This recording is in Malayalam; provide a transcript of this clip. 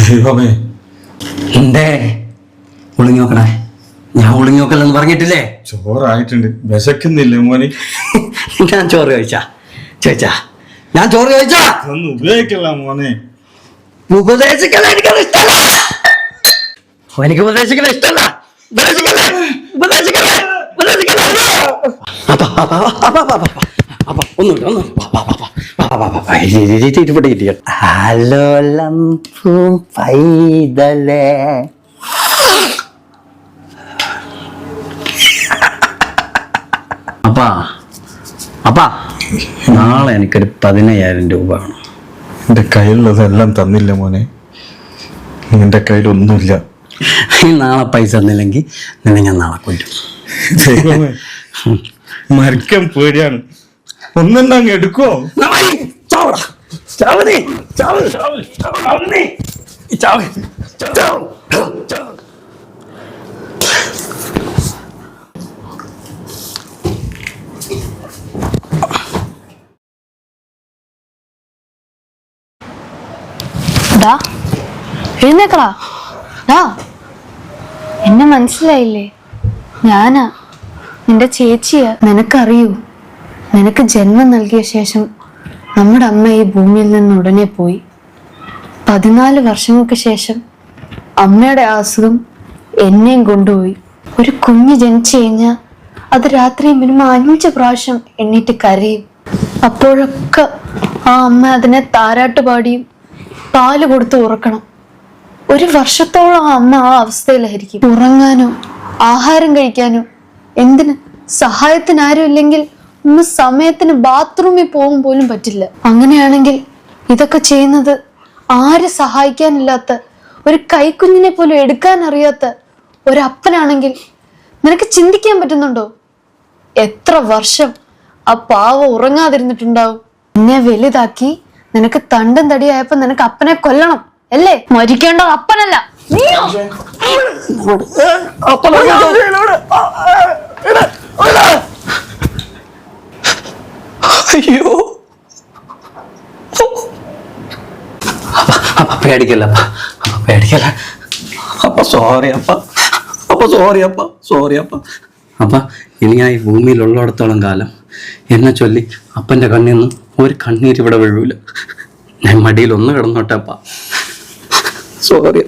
ദൈവമേ, എന്തേ ഒളിങ്ങി നോക്കണേ? ഞാൻ ഒളിങ്ങി നോക്കല്ലെന്ന് പറഞ്ഞിട്ടില്ലേ? ചോറായിട്ടുണ്ട്, വിശക്കുന്നില്ലേ മോനെ? ഞാൻ ചോറ് ചോദിച്ചാ ഞാൻ ചോറ് ചോദിച്ചാ ഒന്നും ഉപയോഗിക്കല്ല മോനെ. ഉപദേശിക്കല എനിക്കത് ഇഷ്ടമല്ല. എനിക്ക് ഉപദേശിക്കല ഇഷ്ടമല്ല. അലോലം പൈതലേ. അപ്പാ നാളെ എനിക്കൊരു 15,000 രൂപ വേണം. എന്റെ കയ്യിലുള്ളതെല്ലാം തന്നില്ല മോനെ. എന്റെ കയ്യിലൊന്നുമില്ല. ഈ നാളെ പൈസ തന്നില്ലെങ്കിൽ നിന്നെ ഞാൻ നാളെ കൊല്ലും. ദൈവമേ, മരിക്കാൻ പേടിയാണ്. ഒന്നെണ്ണ എടുക്കോ? എഴുന്നേക്കടാ. എന്നെ മനസ്സിലായില്ലേ? ഞാനാ നിന്റെ ചേച്ചിയാ. നിനക്കറിയൂ, നിനക്ക് ജന്മം നൽകിയ ശേഷം നമ്മുടെ അമ്മ ഈ ഭൂമിയിൽ നിന്ന് ഉടനെ പോയി. 14 വർഷങ്ങൾക്ക് ശേഷം അമ്മയുടെ അസുഖം എന്നെയും കൊണ്ടുപോയി. ഒരു കുഞ്ഞ് ജനിച്ചു കഴിഞ്ഞാൽ അത് രാത്രി മിനിമം 5 പ്രാവശ്യം എണ്ണീറ്റ് കരയും. അപ്പോഴൊക്കെ ആ അമ്മ അതിനെ താരാട്ട് പാടിയും പാല് കൊടുത്ത് ഉറക്കണം. 1 വർഷത്തോളം ആ അമ്മ ആ അവസ്ഥയിലായിരിക്കും. ഉറങ്ങാനോ ആഹാരം കഴിക്കാനോ എന്തിന് സഹായത്തിന് ആരും ഇല്ലെങ്കിൽ ഒന്ന് സമയത്തിന് ബാത്റൂമിൽ പോകും പോലും പറ്റില്ല. അങ്ങനെയാണെങ്കിൽ ഇതൊക്കെ ചെയ്യുന്നത് ആര് സഹായിക്കാനില്ലാത്ത ഒരു കൈക്കുഞ്ഞിനെ പോലും എടുക്കാൻ അറിയാത്ത ഒരപ്പനാണെങ്കിൽ നിനക്ക് ചിന്തിക്കാൻ പറ്റുന്നുണ്ടോ? എത്ര വർഷം ആ പാവം ഉറങ്ങാതിരുന്നിട്ടുണ്ടാവും. എന്നെ വലുതാക്കി നിനക്ക് തണ്ടും തടിയായപ്പോ നിനക്ക് അപ്പനെ കൊല്ലണം അല്ലേ? മരിക്കേണ്ടത് അപ്പനല്ല, നീയോ? അയ്യോ, പേടിക്കല്ല പേടിക്കല്ല. സോറി അപ്പ ഇനി ഞാൻ ഈ ഭൂമിയിലുള്ളിടത്തോളം കാലം എന്നെ ചൊല്ലി അപ്പൻ്റെ കണ്ണിൽ നിന്ന് ഒരു കണ്ണീര് ഇവിടെ വീഴൂല. ഞാൻ മടിയിൽ ഒന്ന് കിടന്നോട്ടെ അപ്പ. സോറി.